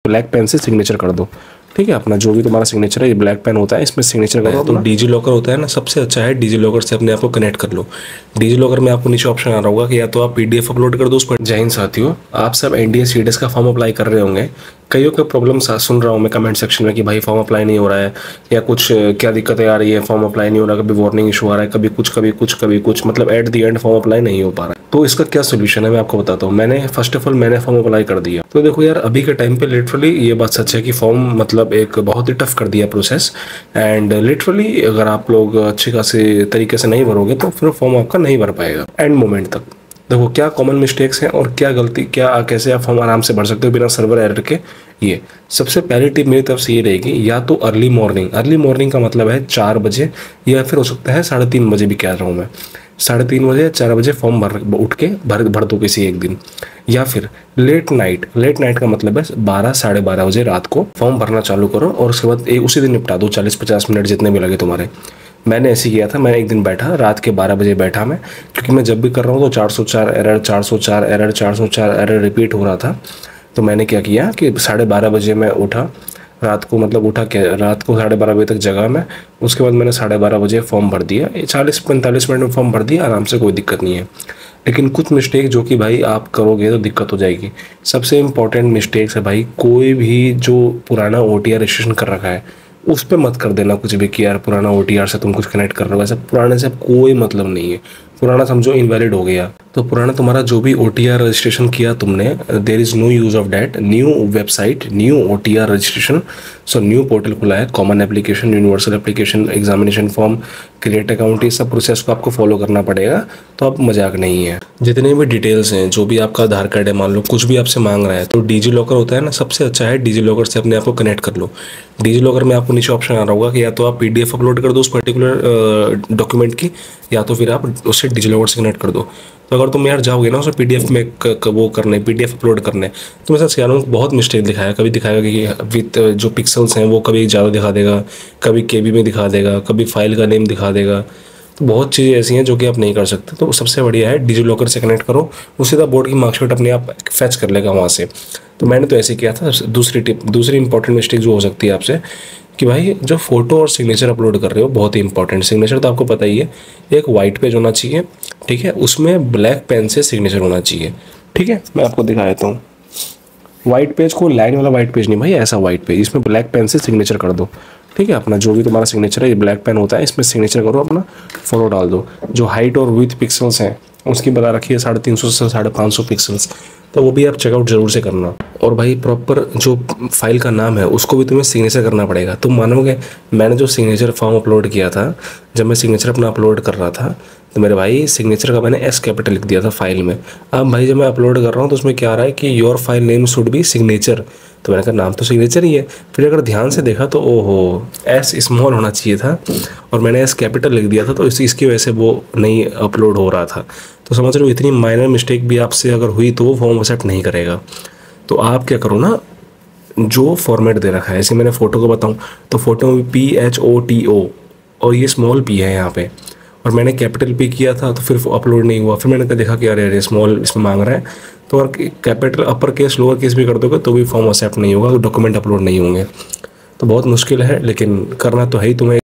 Black pen से signature कर दो। ठीक है, अपना जो भी तुम्हारा सिग्नेचर है ये ब्लैक पेन होता है, इसमें सिग्नेचर करो। तो डिजी लॉकर होता है ना, सबसे अच्छा है डिजी लॉकर से अपने आप को कनेक्ट कर लो। डिजी लॉकर में आपको नीचे ऑप्शन आ रहा होगा कि या तो आप पीडीएफ अपलोड कर दो उस पर। जय हिंद साथियों, आप सब एनडीए सीडीएस का फॉर्म अप्लाई कर रहे होंगे। कईयों के प्रॉब्लम सुन रहा हूँ मैं कमेंट सेक्शन में कि भाई फॉर्म अप्लाई नहीं हो रहा है, या कुछ क्या दिक्कतें आ रही है, फॉर्म अप्लाई नहीं हो रहा, कभी वार्निंग इशू आ रहा है, कभी कुछ मतलब at the end form apply नहीं हो पा रहा है। तो इसका क्या सोल्यूशन है मैं आपको बताता हूँ। मैंने फर्स्ट ऑफ ऑल मैंने फॉर्म अप्लाई कर दिया। तो देखो यार, अभी के टाइम पे लिटरली ये बात सच है कि फॉर्म मतलब एक बहुत ही टफ कर दिया प्रोसेस। एंड लिटरली अगर आप लोग अच्छे खासे तरीके से नहीं भरोगे तो फिर फॉर्म आपका नहीं भर पाएगा एंड मोमेंट तक। देखो क्या कॉमन मिस्टेक्स हैं और क्या गलती, क्या कैसे आप फॉर्म आराम से भर सकते हो बिना सर्वर एरर के। ये सबसे पहली टिप मेरी तरफ से ये रहेगी, या तो अर्ली मॉर्निंग का मतलब है 4 बजे, या फिर हो सकता है 3:30 बजे भी कह रहा हूँ मैं, 3:30 बजे या 4 बजे फॉर्म उठ के भर दो किसी एक दिन। या फिर लेट नाइट का मतलब है 12 साढ़े 12 बजे रात को फॉर्म भरना चालू करो और उसके बाद उसी दिन निपटा दो, 40-50 मिनट जितने भी लगे तुम्हारे। मैंने ऐसे किया था, मैं एक दिन बैठा, रात के 12 बजे बैठा मैं, क्योंकि मैं जब भी कर रहा हूँ तो 404 एरर रिपीट हो रहा था। तो मैंने क्या किया कि 12:30 बजे मैं उठा, रात को 12:30 बजे तक जगा मैं। उसके बाद मैंने 12:30 बजे फॉर्म भर दिया, 40-45 मिनट में फॉर्म भर दिया आराम से, कोई दिक्कत नहीं है। लेकिन कुछ मिस्टेक जो कि भाई आप करोगे तो दिक्कत हो जाएगी। सबसे इम्पॉर्टेंट मिस्टेक्स है भाई, कोई भी जो पुराना ओटीआर रजिस्ट्रेशन कर रखा है उस पर मत कर देना कुछ भी कि यार पुराना ओटीआर से तुम कुछ कनेक्ट कर रहे हो। ऐसा पुराने से कोई मतलब नहीं है, पुराना समझो इनवैलिड हो गया। तो पुराना तुम्हारा जो भी ओटीआर रजिस्ट्रेशन किया तुमने, there is no use of that. New website, new OTR registration, so new portal खुला है, common application, universal application, examination form, create account, ये सब प्रोसेस को आपको फॉलो करना पड़ेगा। तो अब मजाक नहीं है। जितने भी डिटेल्स हैं, जो भी आपका आधार कार्ड है, मान लो कुछ भी आपसे मांग रहा है, तो डिजी लॉकर होता है ना, सबसे अच्छा है डिजी लॉकर से अपने आप को कनेक्ट कर लो। डिजी लॉकर में आपको नीचे ऑप्शन आ रहा होगा कि या तो आप पीडीएफ अपलोड कर दो उस पर्टिकुलर डॉक्यूमेंट की, या तो फिर आप उससे डिजी लॉकर से कनेक्ट कर दो। तो अगर तुम यार जाओगे ना उसे पीडीएफ में वो करने, पीडीएफ अपलोड करने, तो मैं सच कह रहा हूँ बहुत मिस्टेक दिखाया। कभी दिखाएगा कि विथ जो पिक्सल्स हैं वो कभी ज़्यादा दिखा देगा, कभी केबी में दिखा देगा, कभी फाइल का नेम दिखा देगा। तो बहुत चीज़ें ऐसी हैं जो कि आप नहीं कर सकते। तो सबसे बढ़िया है डिजी लॉकर से कनेक्ट करो, उससे तो बोर्ड की मार्कशीट अपने आप फैच कर लेगा वहाँ से। तो मैंने तो ऐसे किया था। दूसरी इंपॉर्टेंट मिस्टेक जो हो सकती है आपसे, कि भाई जो फोटो और सिग्नेचर अपलोड कर रहे हो, बहुत ही इंपॉर्टेंट। सिग्नेचर तो आपको पता ही है, एक वाइट पेज होना चाहिए, ठीक है, उसमें ब्लैक पेन से सिग्नेचर होना चाहिए। ठीक है, मैं आपको दिखा देता हूँ। वाइट पेज को लाइन वाला वाइट पेज नहीं भाई, ऐसा वाइट पेज, इसमें ब्लैक पेन से सिग्नेचर कर दो। ठीक है, अपना जो भी तुम्हारा सिग्नेचर है ये ब्लैक पेन होता है, इसमें सिग्नेचर करो, अपना फोटो डाल दो। जो हाइट और विड्थ पिक्सल्स हैं उसकी बता रखी है 350 से 550 पिक्सल्स, तो वो भी आप चेकआउट जरूर से करना। और भाई प्रॉपर जो फाइल का नाम है उसको भी तुम्हें सिग्नेचर करना पड़ेगा। तुम मानोगे, मैंने जो सिग्नेचर फॉर्म अपलोड किया था, जब मैं सिग्नेचर अपना अपलोड कर रहा था, तो मेरे भाई सिग्नेचर का मैंने एस कैपिटल लिख दिया था फाइल में। अब भाई जब मैं अपलोड कर रहा हूँ तो उसमें क्या आ रहा है कि your file name should be signature. तो मैंने कहा नाम तो सिग्नेचर ही है। फिर अगर ध्यान से देखा तो ओहो, एस स्मॉल होना चाहिए था और मैंने एस कैपिटल लिख दिया था, तो इसकी वजह से वो नहीं अपलोड हो रहा था। तो समझ रहे हो, इतनी माइनर मिस्टेक भी आपसे अगर हुई तो वो फॉर्म एक्सेप्ट नहीं करेगा। तो आप क्या करो ना, जो फॉर्मेट दे रखा है, जैसे मैंने फ़ोटो को बताऊँ तो फोटो में PHOTO और ये स्मॉल p है यहाँ पे, और मैंने कैपिटल P किया था तो फिर अपलोड नहीं हुआ। फिर मैंने देखा कि अरे स्मॉल इसमें मांग रहा है, तो अगर capital upper case lower case भी कर दोगे तो भी फॉर्म एक्सेप्ट नहीं होगा, डॉक्यूमेंट अपलोड नहीं होंगे। तो बहुत मुश्किल है, लेकिन करना तो है ही तुम्हें।